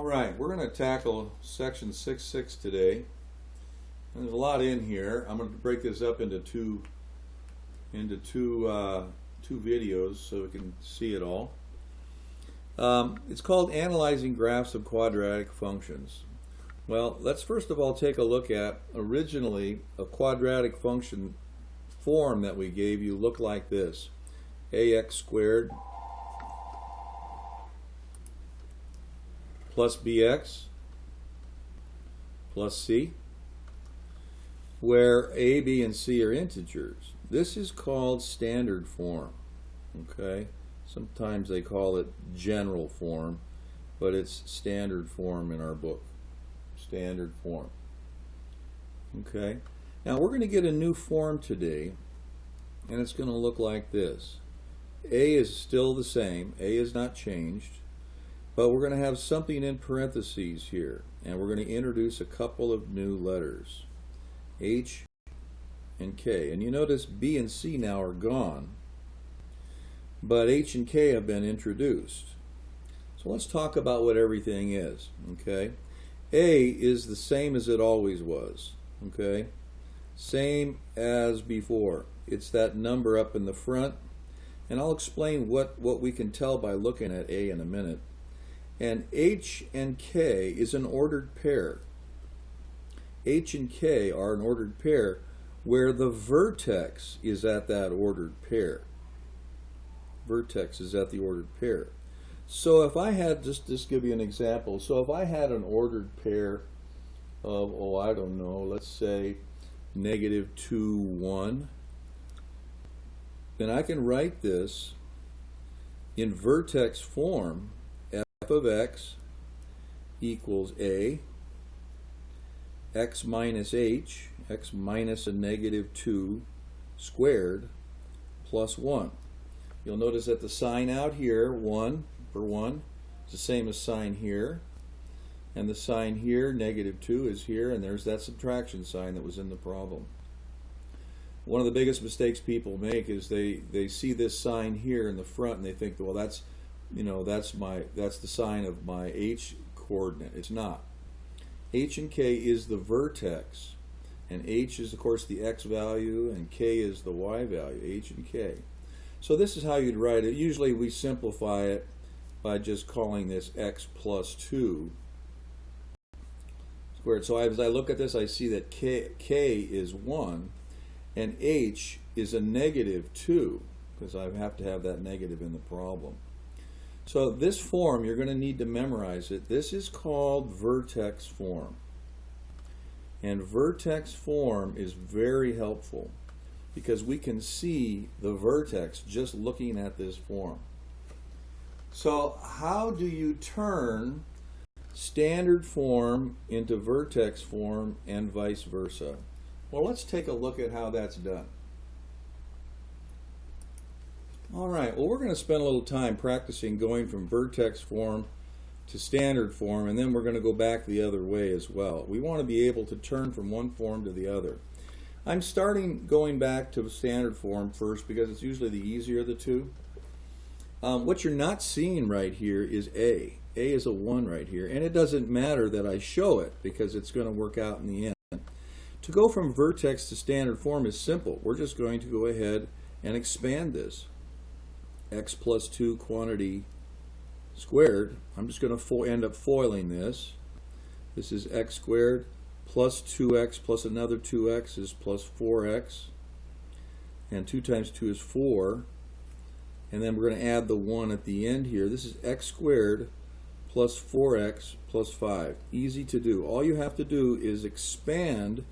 Alright, we're going to tackle section 6.6 today. And there's a lot in here. I'm going to break this up into two videos so we can see it all. It's called Analyzing Graphs of Quadratic Functions. Well, let's first of all take a look at, originally, a quadratic function form that we gave you looked like this. ax squared plus bx plus c, where a, b, and c are integers. This is called standard form. Okay? Sometimes they call it general form, but it's standard form in our book. Standard form. Okay? Now we're going to get a new form today, and it's going to look like this. A is still the same. A is not changed. But we're going to have something in parentheses here, and we're going to introduce a couple of new letters, H and K. And you notice B and C now are gone, but H and K have been introduced. So let's talk about what everything is. Okay, A is the same as it always was. Okay, same as before. It's that number up in the front, and I'll explain what we can tell by looking at A in a minute. And H and K is an ordered pair. H and K are an ordered pair where the vertex is at that ordered pair. Vertex is at the ordered pair. So if I had, just give you an example, so if I had an ordered pair of, I don't know, let's say negative 2, 1, then I can write this in vertex form. F of x equals a, x minus h, x minus a negative 2 squared plus 1. You'll notice that the sign out here, 1 for 1, is the same as sign here. And the sign here, negative 2, is here, and there's that subtraction sign that was in the problem. One of the biggest mistakes people make is they see this sign here in the front and they think, well, that's the sign of my h coordinate. It's not. H and k is the vertex, and h is of course the x value and k is the y value, h and k. So this is how you'd write it. Usually we simplify it by just calling this x plus 2 squared. So as I look at this, I see that k is 1 and h is a negative 2, because I have to have that negative in the problem. So this form, you're going to need to memorize it. This is called vertex form. And vertex form is very helpful because we can see the vertex just looking at this form. So how do you turn standard form into vertex form and vice versa? Well, let's take a look at how that's done. Alright, well, we're going to spend a little time practicing going from vertex form to standard form, and then we're going to go back the other way as well. We want to be able to turn from one form to the other. I'm starting going back to the standard form first because it's usually the easier of the two. What you're not seeing right here is A. A is a 1 right here, and it doesn't matter that I show it because it's going to work out in the end. To go from vertex to standard form is simple. We're just going to go ahead and expand this. X plus 2 quantity squared. I'm just going to end up foiling this. This is x squared plus 2x plus another 2x is plus 4x. And 2 times 2 is 4. And then we're going to add the 1 at the end here. This is x squared plus 4x plus 5. Easy to do. All you have to do is expand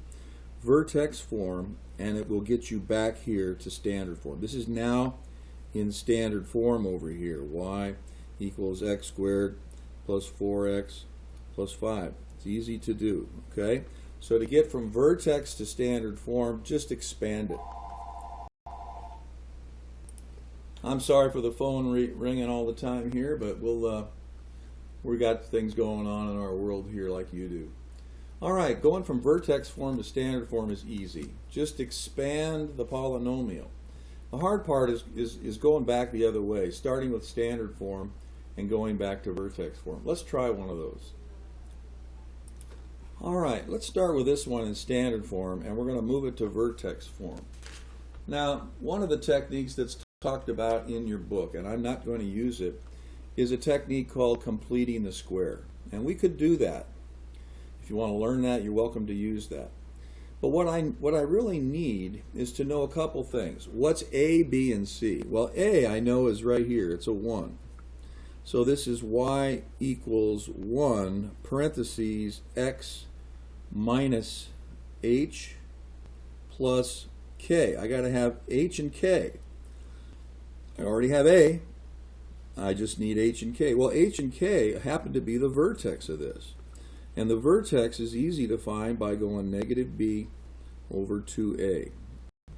vertex form, and it will get you back here to standard form. This is now in standard form over here. Y equals x squared plus 4x plus 5. It's easy to do. Okay? So to get from vertex to standard form, just expand it. I'm sorry for the phone ringing all the time here, but we got things going on in our world here like you do. Alright, going from vertex form to standard form is easy. Just expand the polynomial. The hard part is going back the other way, starting with standard form and going back to vertex form. Let's try one of those. Alright, let's start with this one in standard form, and we're going to move it to vertex form. Now, one of the techniques that's talked about in your book, and I'm not going to use it, is a technique called completing the square. And we could do that. If you want to learn that, you're welcome to use that. But what I really need is to know a couple things. What's A, B, and C? Well, A I know is right here. It's a 1. So this is y equals 1, parentheses, x minus h plus k. I got to have h and k. I already have A. I just need h and k. Well, h and k happen to be the vertex of this. And the vertex is easy to find by going negative b over 2a.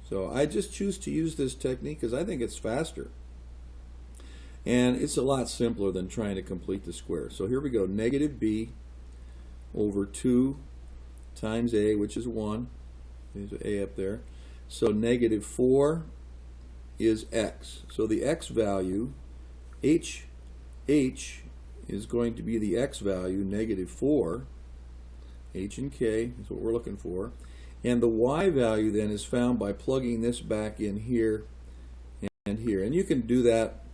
So I just choose to use this technique because I think it's faster. And it's a lot simpler than trying to complete the square. So here we go, negative b over 2 times a, which is 1. There's an a up there. So negative 4 is x. So the x value, h is going to be the x value, negative 4. H and k is what we're looking for. And the y value then is found by plugging this back in here and here. And you can do that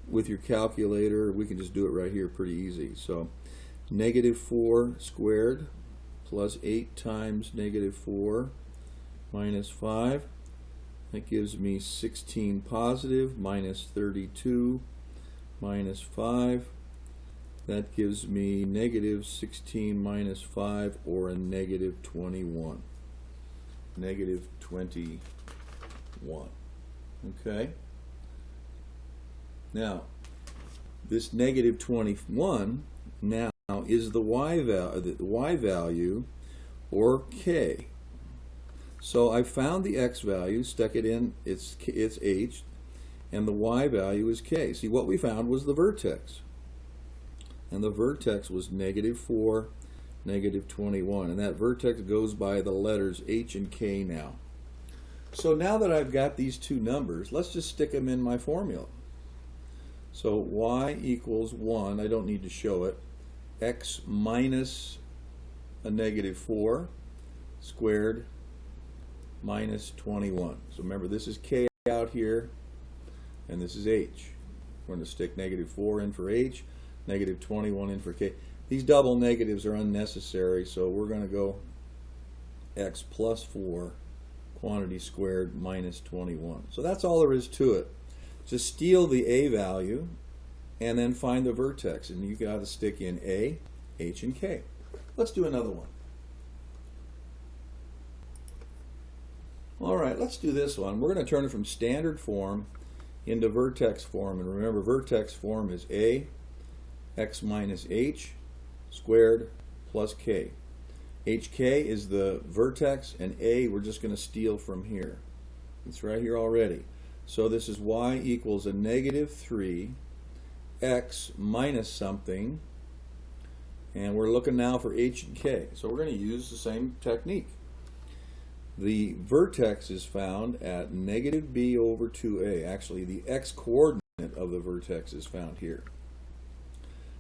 with your calculator. We can just do it right here pretty easy. So negative 4 squared plus 8 times negative 4 minus 5. That gives me 16 positive minus 32 minus 5. That gives me negative 16 minus 5, or a negative 21. Negative 21. Okay? Now, this negative 21 now is the y value, or k. So I found the x value, stuck it in, it's h, and the y value is k. See, what we found was the vertex. And the vertex was negative 4, negative 21. And that vertex goes by the letters h and k now. So now that I've got these two numbers, let's just stick them in my formula. So y equals 1, I don't need to show it, x minus a negative 4 squared minus 21. So remember, this is k out here, and this is h. We're going to stick negative 4 in for h, negative 21 in for k. These double negatives are unnecessary, so we're going to go x plus 4 quantity squared minus 21. So that's all there is to it. Just steal the a value and then find the vertex, and you got to stick in a, h, and k. Let's do another one. All right, let's do this one. We're going to turn it from standard form into vertex form, and remember, vertex form is a x minus h squared plus k. hk is the vertex, and a we're just going to steal from here. It's right here already. So this is y equals a negative 3 x minus something, and we're looking now for h and k. So we're going to use the same technique. The vertex is found at negative b over 2a. Actually, the x-coordinate of the vertex is found here.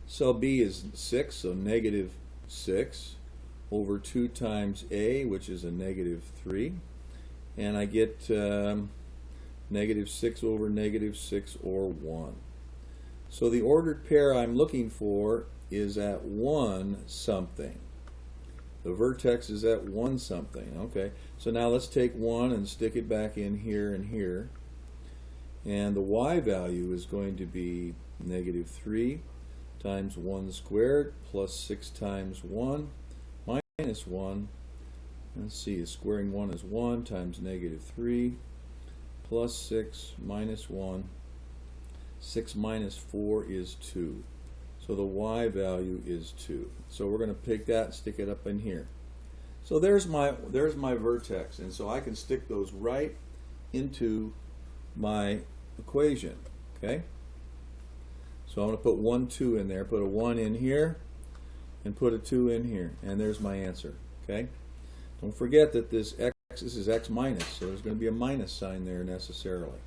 So b is 6, so negative 6 over 2 times a, which is a negative 3. And I get negative 6 over negative 6, or 1. So the ordered pair I'm looking for is at 1 something. The vertex is at 1 something. Okay, so now let's take 1 and stick it back in here and here. And the y value is going to be negative 3 times 1 squared plus 6 times 1 minus 1. Let's see, squaring 1 is 1 times negative 3 plus 6 minus 1. 6 minus 4 is 2. So the y value is 2. So we're going to pick that and stick it up in here. So there's my vertex, and so I can stick those right into my equation. Okay? So I'm going to put 1, 2 in there, put a 1 in here, and put a 2 in here, and there's my answer. Okay? Don't forget that this is x minus, so there's going to be a minus sign there necessarily.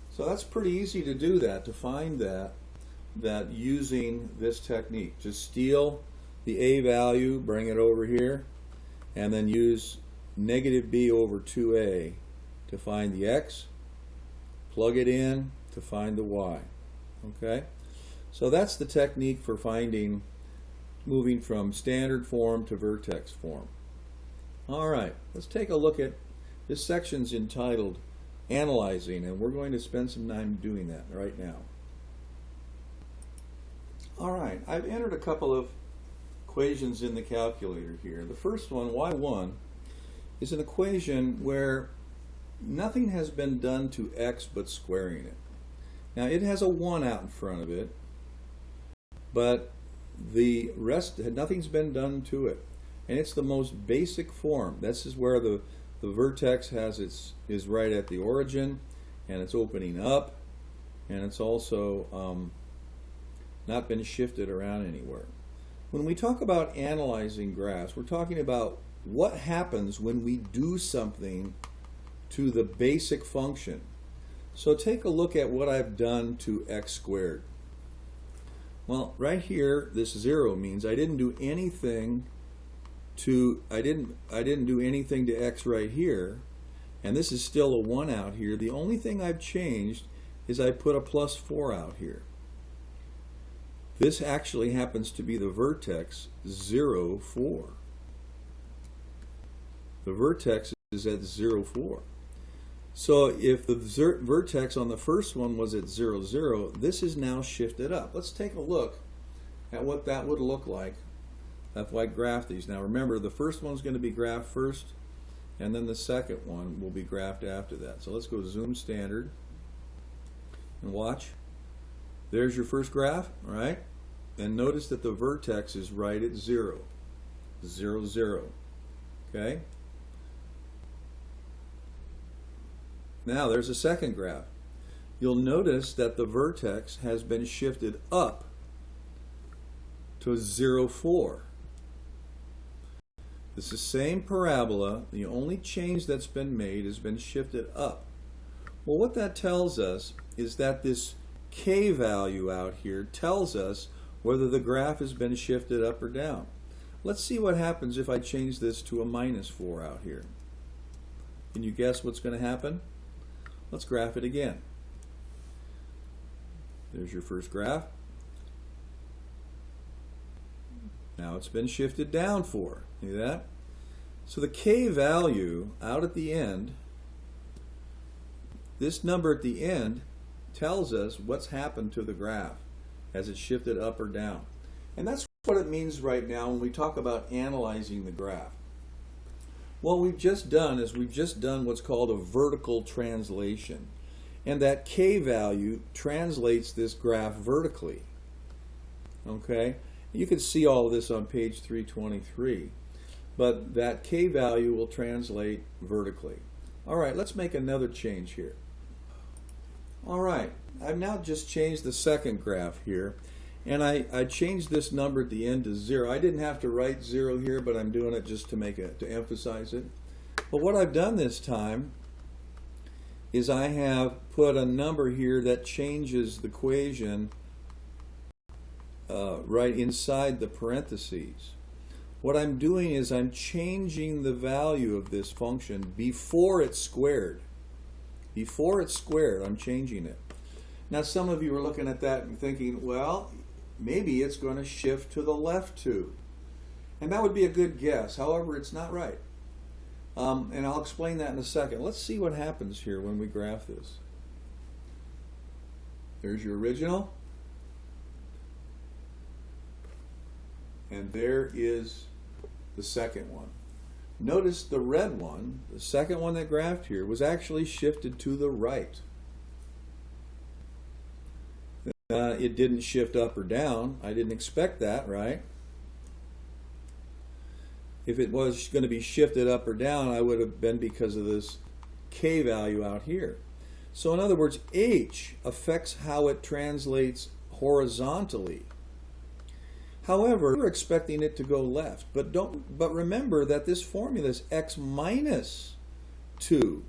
So that's pretty easy to do that, to find that using this technique. Just steal the a value, bring it over here, and then use negative b over 2a to find the x, plug it in to find the y. Okay? So that's the technique for finding, moving from standard form to vertex form. All right, let's take a look at, this section's entitled Analyzing, and we're going to spend some time doing that right now. All right, I've entered a couple of equations in the calculator here. The first one, y1, is an equation where nothing has been done to x but squaring it. Now it has a 1 out in front of it, but the rest, nothing's been done to it. And it's the most basic form. This is where the vertex is right at the origin, and it's opening up, and it's also not been shifted around anywhere. When we talk about analyzing graphs, we're talking about what happens when we do something to the basic function. So take a look at what I've done to x squared. Well, right here, this 0 means I didn't do anything to x right here, and this is still a 1 out here. The only thing I've changed is I put a plus 4 out here. This actually happens to be the vertex 0, 4. The vertex is at 0, 4. So if the vertex on the first one was at 0, 0, this is now shifted up. Let's take a look at what that would look like if I graph these. Now remember, the first one's going to be graphed first, and then the second one will be graphed after that. So let's go zoom standard and watch. There's your first graph, right? And notice that the vertex is right at 0, 0, 0. Okay? Now there's a second graph. You'll notice that the vertex has been shifted up to 0, 4. It's the same parabola. The only change that's been made has been shifted up. Well, what that tells us is that this k value out here tells us whether the graph has been shifted up or down. Let's see what happens if I change this to a minus 4 out here. Can you guess what's going to happen? Let's graph it again. There's your first graph. Now it's been shifted down 4. See that? So the k value out at the end, this number at the end, tells us what's happened to the graph as it's shifted up or down. And that's what it means right now when we talk about analyzing the graph. What we've just done is we've just done what's called a vertical translation. And that k value translates this graph vertically. Okay? You can see all of this on page 323. But that k value will translate vertically. All right, let's make another change here. All right, I've now just changed the second graph here. And I changed this number at the end to 0. I didn't have to write 0 here, but I'm doing it just to emphasize it. But what I've done this time is I have put a number here that changes the equation right inside the parentheses. What I'm doing is I'm changing the value of this function before it's squared. Before it's squared, I'm changing it. Now some of you are looking at that and thinking, well, maybe it's going to shift to the left too. And that would be a good guess. However, it's not right. And I'll explain that in a second. Let's see what happens here when we graph this. There's your original. And there is the second one. Notice the red one, the second one that graphed here, was actually shifted to the right. It didn't shift up or down. I didn't expect that, right? If it was going to be shifted up or down, I would have been because of this k value out here. So in other words, h affects how it translates horizontally. However, we're expecting it to go left, but remember that this formula is x minus 2.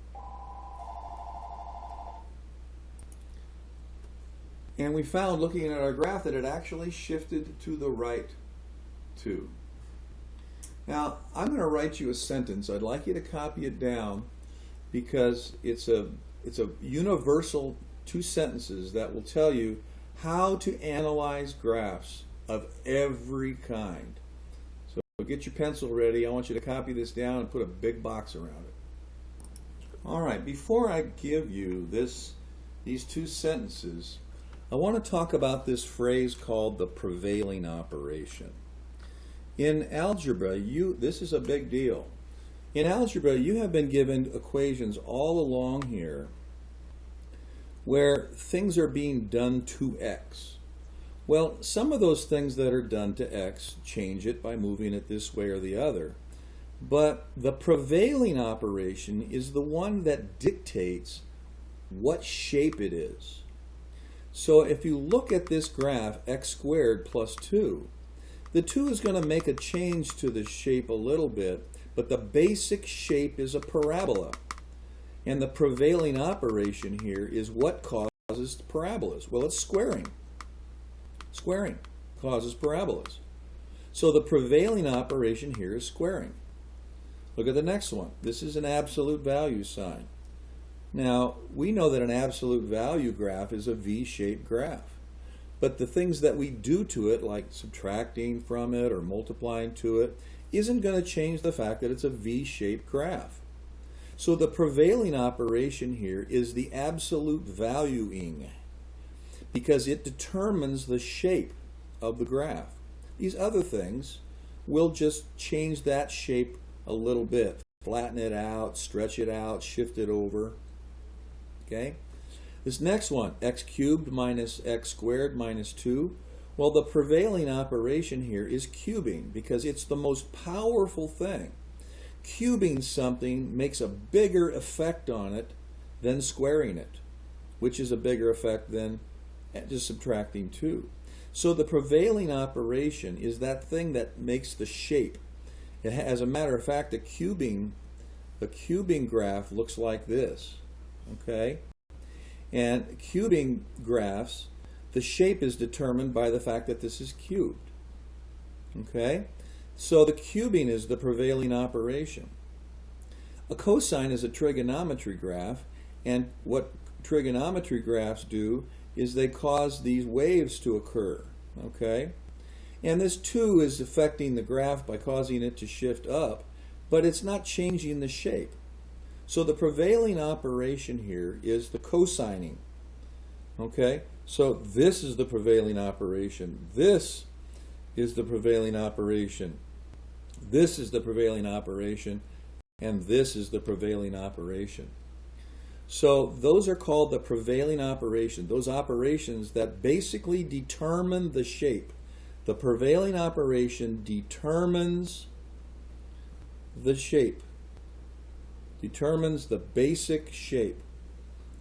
And we found, looking at our graph, that it actually shifted to the right 2. Now, I'm going to write you a sentence. I'd like you to copy it down because it's a universal 2 sentences that will tell you how to analyze graphs of every kind. So get your pencil ready. I want you to copy this down and put a big box around it. All right, before I give you these 2 sentences, I want to talk about this phrase called the prevailing operation. In algebra, this is a big deal. In algebra, you have been given equations all along here where things are being done to x. Well, some of those things that are done to x change it by moving it this way or the other. But the prevailing operation is the one that dictates what shape it is. So if you look at this graph, x squared plus 2, the 2 is going to make a change to the shape a little bit, but the basic shape is a parabola. And the prevailing operation here is what causes parabolas. Well, it's squaring. Squaring causes parabolas. So the prevailing operation here is squaring. Look at the next one. This is an absolute value sign. Now, we know that an absolute value graph is a V-shaped graph. But the things that we do to it, like subtracting from it or multiplying to it, isn't going to change the fact that it's a V-shaped graph. So the prevailing operation here is the absolute valuing, because it determines the shape of the graph. These other things will just change that shape a little bit, flatten it out, stretch it out, shift it over. Okay? This next one, x cubed minus x squared minus 2. Well, the prevailing operation here is cubing because it's the most powerful thing. Cubing something makes a bigger effect on it than squaring it, which is a bigger effect than just subtracting 2. So the prevailing operation is that thing that makes the shape. As a matter of fact, a cubing graph looks like this. Okay? And cubing graphs, the shape is determined by the fact that this is cubed. Okay? So the cubing is the prevailing operation. A cosine is a trigonometry graph, and what trigonometry graphs do is they cause these waves to occur. Okay? And this 2 is affecting the graph by causing it to shift up, but it's not changing the shape. So the prevailing operation here is the cosining. Okay? So this is the prevailing operation. This is the prevailing operation. This is the prevailing operation. And this is the prevailing operation. So those are called the prevailing operation. Those operations that basically determine the shape. The prevailing operation determines the shape. Determines the basic shape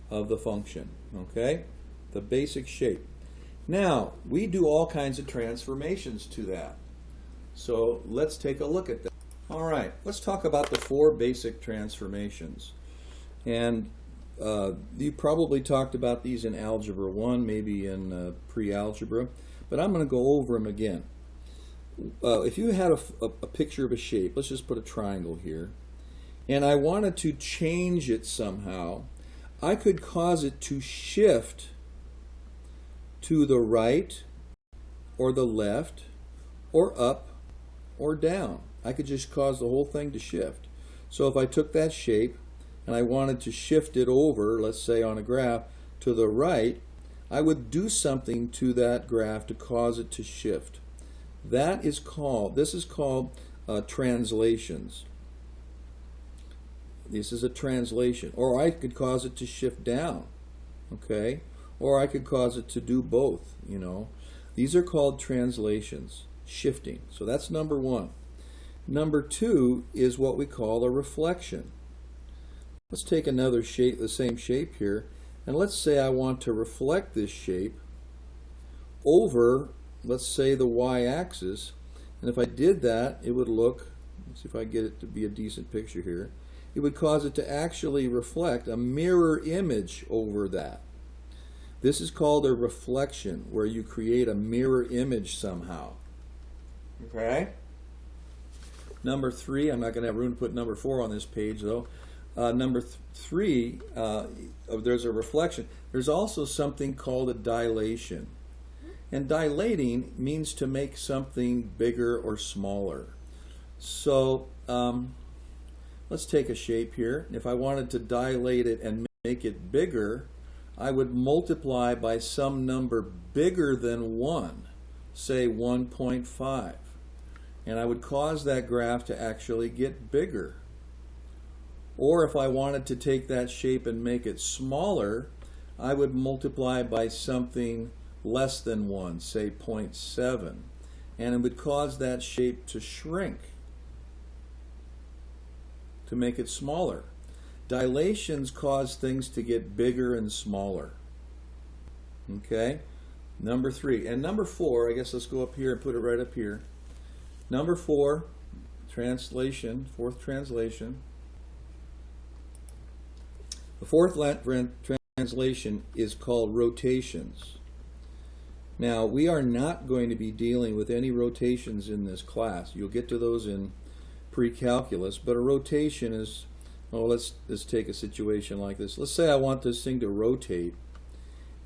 of the function. Okay? The basic shape. Now, we do all kinds of transformations to that. So let's take a look at that. All right, let's talk about the 4 basic transformations. And you probably talked about these in Algebra 1, maybe in pre-algebra, but I'm going to go over them again. If you had a picture of a shape, let's just put a triangle here, and I wanted to change it somehow, I could cause it to shift to the right or the left or up or down. I could just cause the whole thing to shift. So if I took that shape and I wanted to shift it over, let's say on a graph, to the right, I would do something to that graph to cause it to shift. This is called translations. This is a translation. Or I could cause it to shift down. Okay? Or I could cause it to do both, you know. These are called translations, shifting. So that's number 1. Number 2 is what we call a reflection. Let's take another shape, the same shape here, and let's say I want to reflect this shape over, let's say, the y-axis. And if I did that, it would look, let's see if I get it to be a decent picture here, it would cause it to actually reflect a mirror image over that. This is called a reflection, where you create a mirror image somehow. Okay? Number 3, I'm not going to have room to put number 4 on this page though. Number 3, there's a reflection. There's also something called a dilation. And dilating means to make something bigger or smaller. So let's take a shape here. If I wanted to dilate it and make it bigger, I would multiply by some number bigger than 1, say 1.5. And I would cause that graph to actually get bigger. Or if I wanted to take that shape and make it smaller, I would multiply by something less than 1, say 0.7. And it would cause that shape to shrink, to make it smaller. Dilations cause things to get bigger and smaller. Okay? Number 3. And number 4, I guess let's go up here and put it right up here. Number 4, translation, fourth translation. The fourth translation is called rotations. Now, we are not going to be dealing with any rotations in this class. You'll get to those in pre-calculus, but a rotation is, oh, let's take a situation like this. Let's say I want this thing to rotate,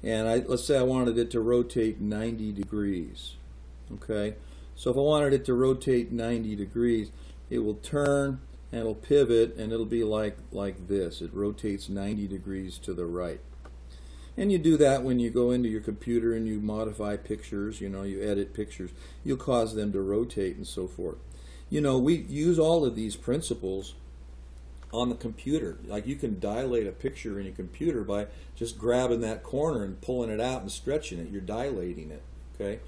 and let's say I wanted it to rotate 90 degrees. Okay? So if I wanted it to rotate 90 degrees, it will turn and it'll pivot and it'll be like this. It rotates 90 degrees to the right. And you do that when you go into your computer and you modify pictures, you edit pictures. You'll cause them to rotate and so forth. We use all of these principles on the computer. Like you can dilate a picture in your computer by just grabbing that corner and pulling it out and stretching it. You're dilating it. Okay?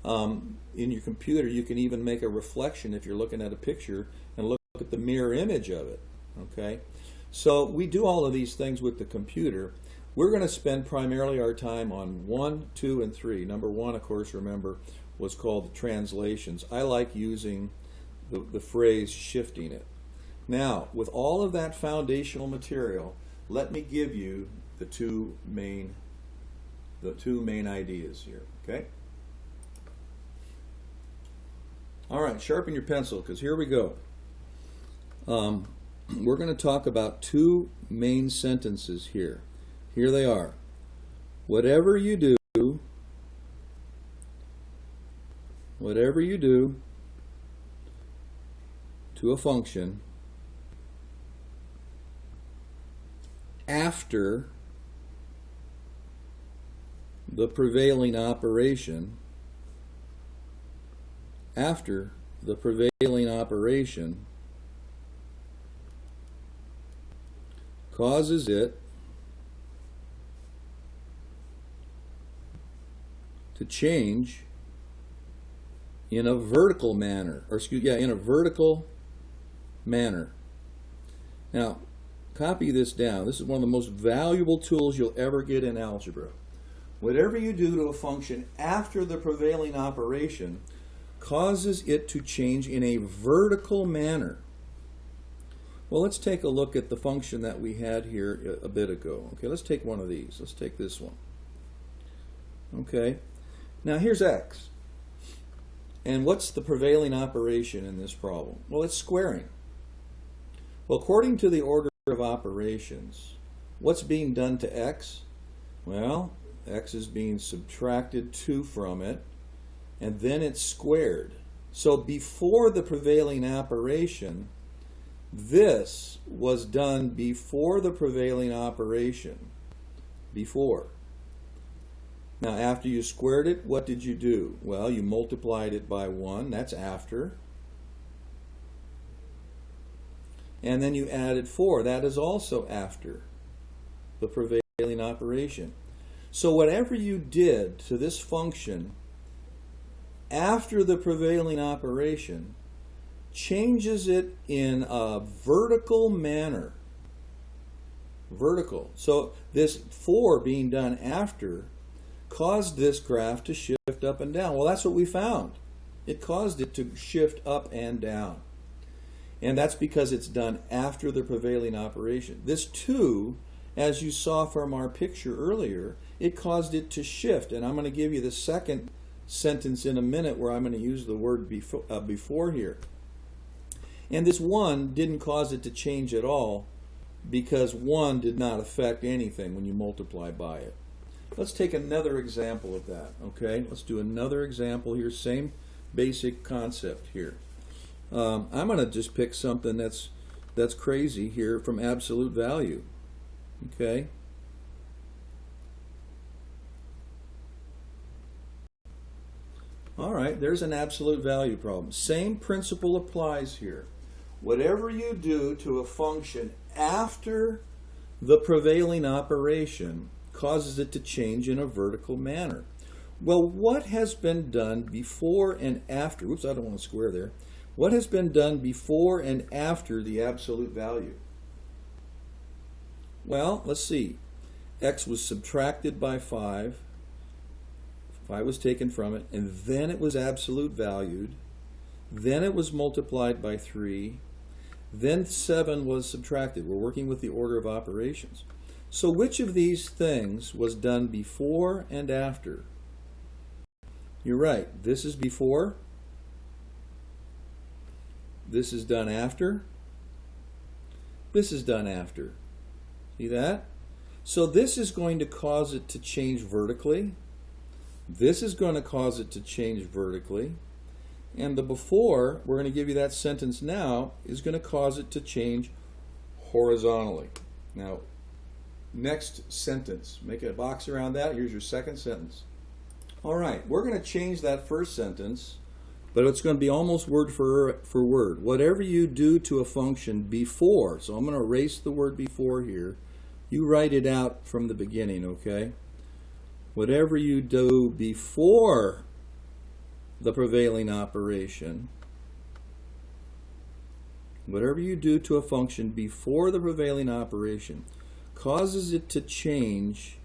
In your computer, you can even make a reflection if you're looking at a picture and look at the mirror image of it. Okay? So we do all of these things with the computer. We're going to spend primarily our time on 1, 2, and 3. Number 1, of course, remember, was called the translations. I like using the phrase shifting it. Now, with all of that foundational material, let me give you the two main ideas here. Okay? All right, sharpen your pencil, because here we go. We're going to talk about 2 main sentences here. Here they are. Whatever you do to a function after the prevailing operation, causes it to change in a vertical manner, in a vertical manner. Now, copy this down. This is one of the most valuable tools you'll ever get in algebra. Whatever you do to a function after the prevailing operation causes it to change in a vertical manner. Well, let's take a look at the function that we had here a bit ago. Okay, let's take one of these. Let's take this one. Okay, now here's x. And what's the prevailing operation in this problem? Well, it's squaring. Well, according to the order of operations, what's being done to x? Well, x is being subtracted 2 from it, and then it's squared. So before the prevailing operation, this was done before the prevailing operation. Before. Now, after you squared it, what did you do? Well, you multiplied it by 1. That's after. And then you added 4. That is also after the prevailing operation. So whatever you did to this function after the prevailing operation changes it in a vertical manner. Vertical. So this 4 being done after caused this graph to shift up and down. Well, that's what we found. It caused it to shift up and down. And that's because it's done after the prevailing operation. This 2, as you saw from our picture earlier, it caused it to shift. And I'm going to give you the second sentence in a minute where I'm going to use the word before here. And this 1 didn't cause it to change at all because 1 did not affect anything when you multiply by it. Let's take another example of that, okay? Let's do another example here, same basic concept here. I'm going to just pick something that's crazy here from absolute value, okay? All right, there's an absolute value problem. Same principle applies here. Whatever you do to a function after the prevailing operation causes it to change in a vertical manner. Well, what has been done before and after? Oops, I don't want to square there. What has been done before and after the absolute value? Well, let's see. X was subtracted by 5. 5 was taken from it, and then it was absolute valued. Then it was multiplied by 3. Then 7 was subtracted. We're working with the order of operations. So which of these things was done before and after? You're right. This is before. This is done after. This is done after. See that? So this is going to cause it to change vertically. This is going to cause it to change vertically. And the before, we're going to give you that sentence now, is going to cause it to change horizontally. Now, next sentence. Make a box around that. Here's your second sentence. All right, we're going to change that first sentence, but it's going to be almost word for word. Whatever you do to a function before, so I'm going to erase the word before here. You write it out from the beginning, okay? Whatever you do before the prevailing operation, whatever you do to a function before the prevailing operation causes it to change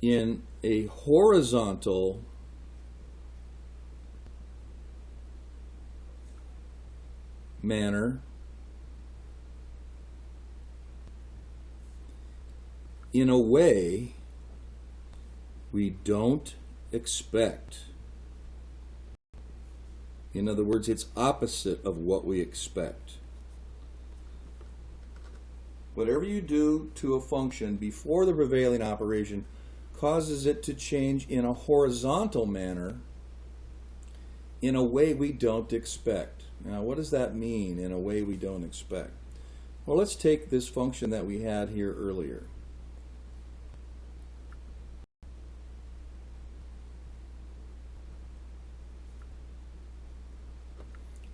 in a horizontal manner in a way we don't expect. In other words, it's opposite of what we expect. Whatever you do to a function before the prevailing operation causes it to change in a horizontal manner in a way we don't expect. Now, what does that mean, in a way we don't expect? Well, let's take this function that we had here earlier.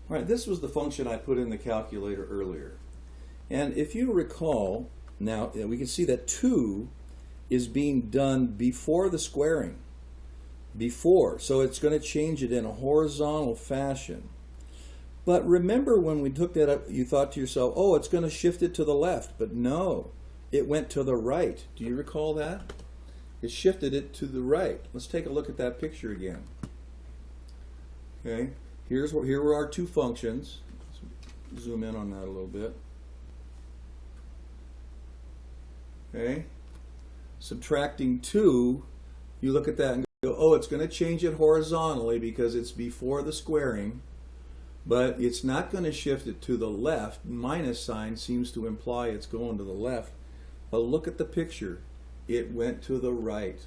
All right, this was the function I put in the calculator earlier. And if you recall, now we can see that 2 is being done before the squaring. Before, so it's going to change it in a horizontal fashion. But remember when we took that up, you thought to yourself, oh, it's going to shift it to the left. But no, it went to the right. Do you recall that? It shifted it to the right. Let's take a look at that picture again. Okay. Here were our two functions. Let's zoom in on that a little bit. Okay. Subtracting 2, you look at that and go, oh, it's going to change it horizontally because it's before the squaring, but it's not going to shift it to the left. Minus sign seems to imply it's going to the left. But look at the picture. It went to the right.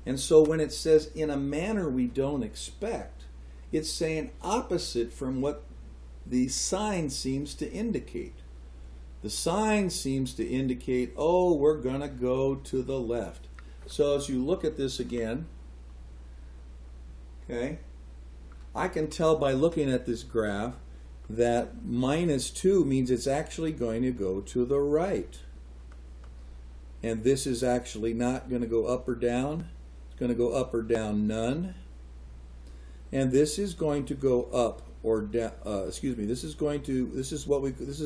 And so when it says in a manner we don't expect, it's saying opposite from what the sign seems to indicate. The sign seems to indicate, oh, we're going to go to the left. So as you look at this again, okay, I can tell by looking at this graph that minus 2 means it's actually going to go to the right. And this is actually not going to go up or down. It's going to go up or down none. And this is going to go up or down, this is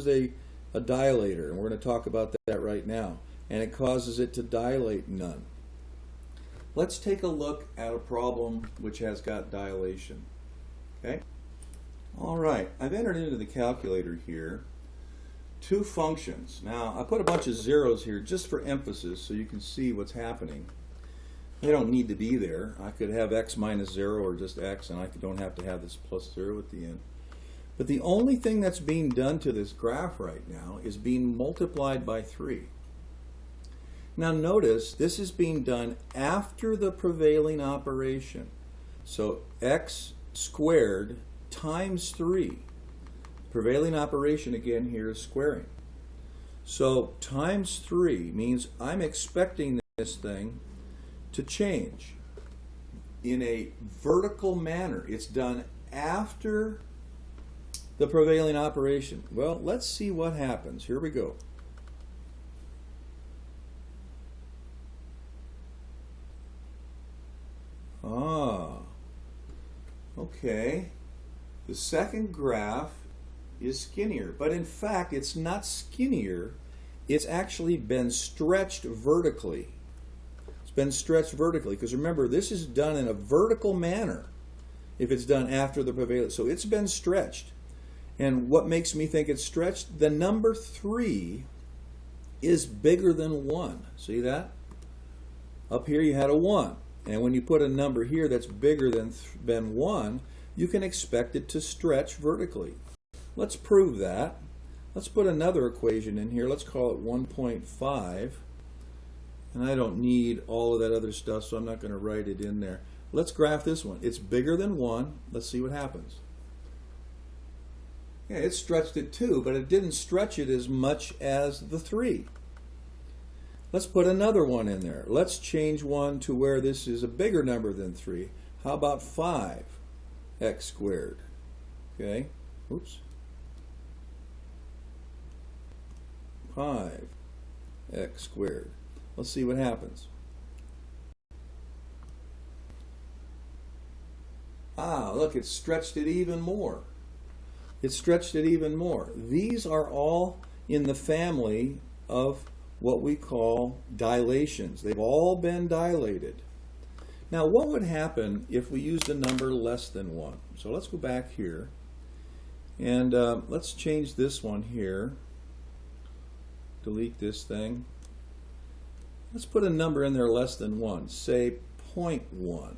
a dilator, and we're going to talk about that right now. And it causes it to dilate none. Let's take a look at a problem which has got dilation. Okay? All right, I've entered into the calculator here two functions. Now, I put a bunch of zeros here just for emphasis so you can see what's happening. They don't need to be there. I could have x minus 0 or just x, and I don't have to have this plus 0 at the end. But the only thing that's being done to this graph right now is being multiplied by 3. Now notice this is being done after the prevailing operation. So x squared times 3. Prevailing operation again here is squaring. So times 3 means I'm expecting this thing to change in a vertical manner. It's done after the prevailing operation. Well, let's see what happens. Here we go. Okay. The second graph is skinnier, but in fact it's not skinnier, it's actually been stretched vertically. It's been stretched vertically, because remember, this is done in a vertical manner if it's done after the prevailing. So it's been stretched. And what makes me think it's stretched? The number 3 is bigger than 1. See that? Up here you had a 1. And when you put a number here that's bigger than 1, you can expect it to stretch vertically. Let's prove that. Let's put another equation in here. Let's call it 1.5. And I don't need all of that other stuff, so I'm not going to write it in there. Let's graph this one. It's bigger than 1. Let's see what happens. Yeah, it stretched it too, but it didn't stretch it as much as the 3. Let's put another one in there. Let's change one to where this is a bigger number than 3. How about 5x squared? Okay. Oops. 5x squared. Let's see what happens. Look, it stretched it even more. It stretched it even more. These are all in the family of what we call dilations. They've all been dilated. Now, what would happen if we used a number less than 1? So let's go back here, and let's change this one here. Delete this thing. Let's put a number in there less than 1. Say 0.1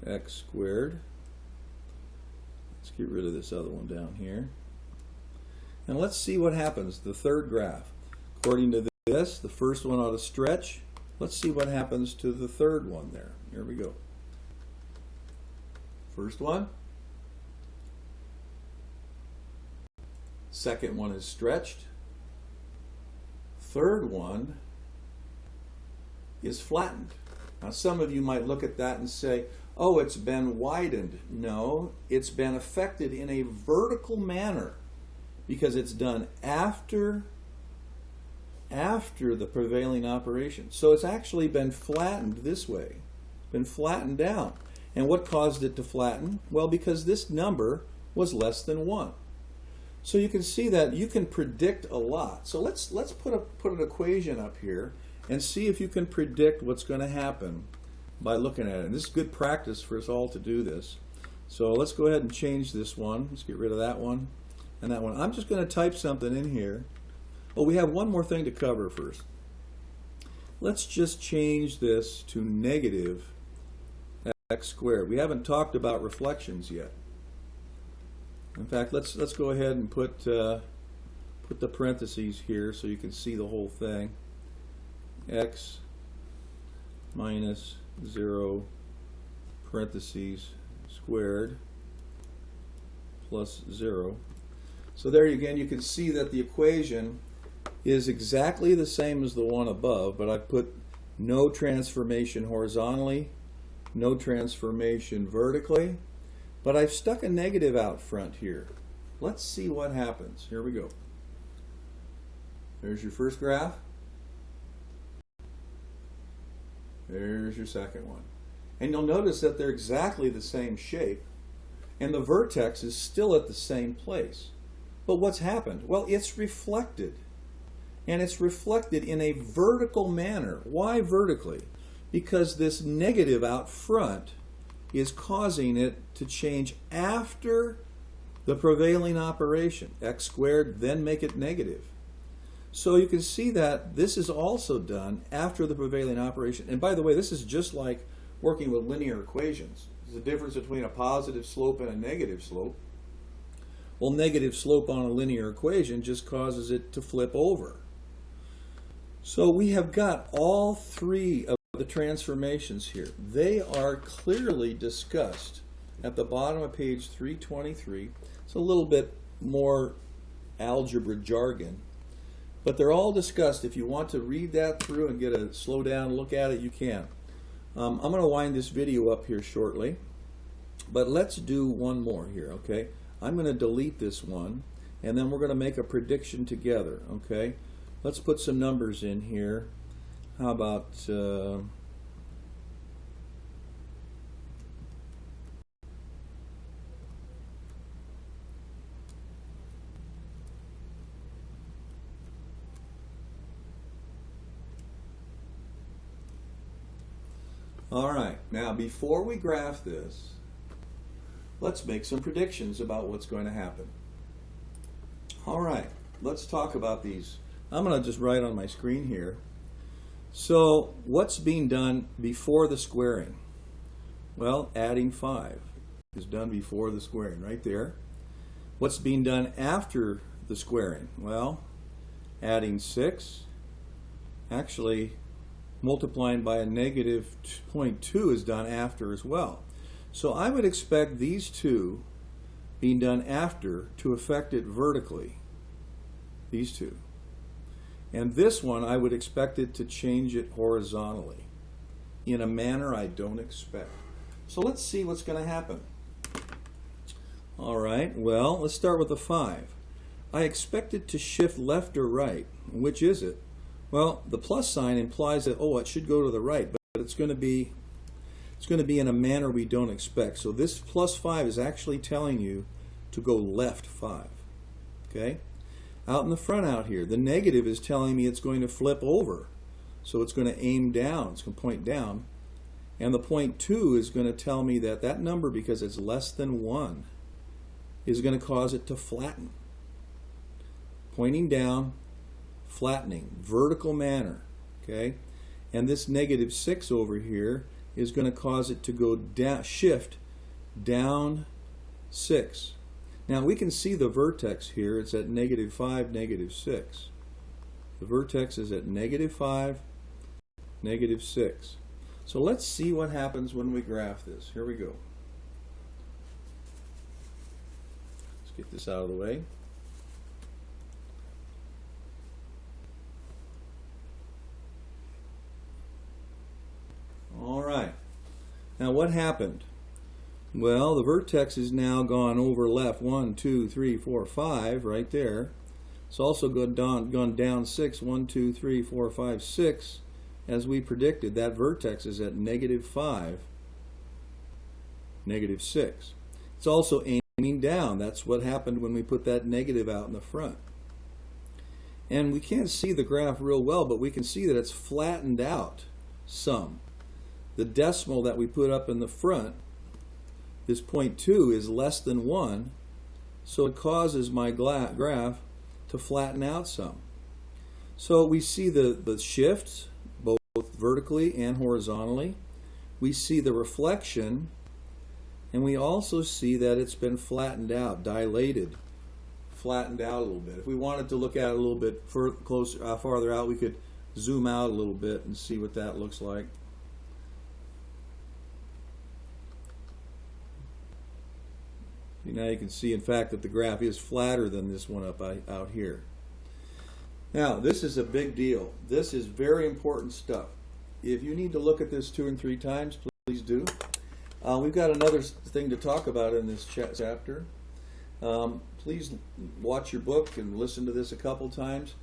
x squared. Let's get rid of this other one down here. And let's see what happens, the third graph. According to this, the first one ought to stretch. Let's see what happens to the third one there. Here we go. First one. Second one is stretched. Third one is flattened. Now some of you might look at that and say, oh, it's been widened. No, it's been affected in a vertical manner because it's done after the prevailing operation. So it's actually been flattened this way, been flattened down. And what caused it to flatten? Well, because this number was less than 1. So you can see that you can predict a lot. So let's put an equation up here and see if you can predict what's going to happen by looking at it. And this is good practice for us all to do this. So let's go ahead and change this one. Let's get rid of that one and that one. I'm just going to type something in here. Oh, we have one more thing to cover first. Let's just change this to negative x squared. We haven't talked about reflections yet. In fact, let's go ahead and put the parentheses here so you can see the whole thing. X minus 0 parentheses squared plus 0. So there again you can see that the equation is exactly the same as the one above, but I've put no transformation horizontally, no transformation vertically, but I've stuck a negative out front here. Let's see what happens. Here we go. There's your first graph. There's your second one. And you'll notice that they're exactly the same shape, and the vertex is still at the same place. But what's happened? Well, it's reflected. And it's reflected in a vertical manner. Why vertically? Because this negative out front is causing it to change after the prevailing operation. X squared, then make it negative. So you can see that this is also done after the prevailing operation. And by the way, this is just like working with linear equations. There's a difference between a positive slope and a negative slope. Well, negative slope on a linear equation just causes it to flip over. So we have got all three of the transformations here. They are clearly discussed at the bottom of page 323. It's a little bit more algebra jargon, but they're all discussed. If you want to read that through and get a slow down look at it, you can. I'm going to wind this video up here shortly, but let's do one more here, okay? I'm going to delete this one, and then we're going to make a prediction together, okay? Let's put some numbers in here. How about all right, now before we graph this, let's make some predictions about what's going to happen. All right, let's talk about these. I'm going to just write on my screen here. So what's being done before the squaring? Well, adding 5 is done before the squaring, right there. What's being done after the squaring? Well, adding 6, actually multiplying by a negative 0.2 is done after as well. So I would expect these two being done after to affect it vertically, these two. And this one, I would expect it to change it horizontally in a manner I don't expect. So let's see what's going to happen. All right, well, let's start with the 5. I expect it to shift left or right. Which is it? Well, the plus sign implies that, oh, it should go to the right, but it's going to be in a manner we don't expect. So this plus 5 is actually telling you to go left 5. Okay? Out in the front out here, the negative is telling me it's going to flip over. So it's going to aim down, it's going to point down. And the 0.2 is going to tell me that that number, because it's less than 1, is going to cause it to flatten. Pointing down, flattening, vertical manner. Okay? And this negative 6 over here is going to cause it to go down, shift down 6. Now we can see the vertex here. It's at negative 5, negative 6. The vertex is at negative 5, negative 6. So let's see what happens when we graph this. Here we go. Let's get this out of the way. All right. Now what happened? Well, the vertex is now gone over left 1, 2, 3, 4, 5 right there. It's also gone down 6, 1, 2, 3, 4, 5, 6. As we predicted, that vertex is at negative 5, negative 6. It's also aiming down. That's what happened when we put that negative out in the front. And we can't see the graph real well, but we can see that it's flattened out some. The decimal that we put up in the front, this 0.2, is less than 1, so it causes my graph to flatten out some. So we see the shifts, both vertically and horizontally. We see the reflection, and we also see that it's been flattened out, dilated, flattened out a little bit. If we wanted to look at it a little bit farther out, we could zoom out a little bit and see what that looks like. Now you can see, in fact, that the graph is flatter than this one out here. Now, this is a big deal. This is very important stuff. If you need to look at this 2 and 3 times, please do. We've got another thing to talk about in this chapter. Please watch your book and listen to this a couple times.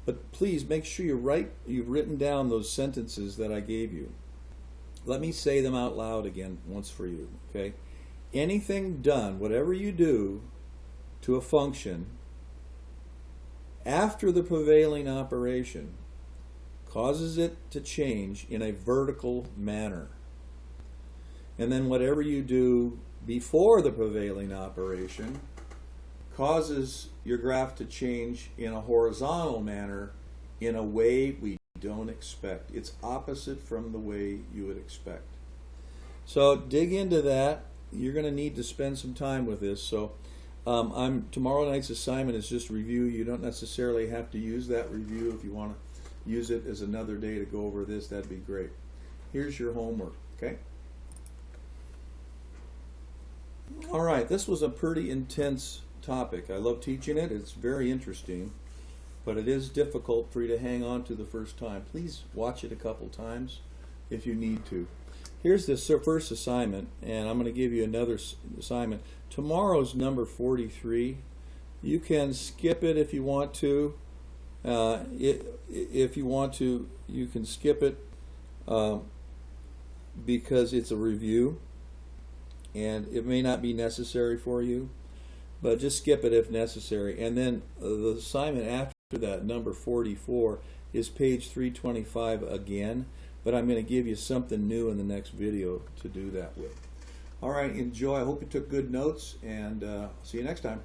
But please make sure you've written down those sentences that I gave you. Let me say them out loud again once for you. Okay? Anything done, whatever you do to a function after the prevailing operation causes it to change in a vertical manner. And then whatever you do before the prevailing operation causes your graph to change in a horizontal manner in a way we don't expect. It's opposite from the way you would expect. So dig into that. You're going to need to spend some time with this. So tomorrow night's assignment is just review. You don't necessarily have to use that review. If you want to use it as another day to go over this, that'd be great. Here's your homework, okay? All right, this was a pretty intense topic. I love teaching it. It's very interesting, but it is difficult for you to hang on to the first time. Please watch it a couple times if you need to. Here's the first assignment, and I'm going to give you another assignment. Tomorrow's number 43. You can skip it if you want to. If you want to, you can skip it because it's a review, and it may not be necessary for you, but just skip it if necessary. And then the assignment after that, number 44, is page 325 again. But I'm going to give you something new in the next video to do that with. All right, enjoy. I hope you took good notes, and see you next time.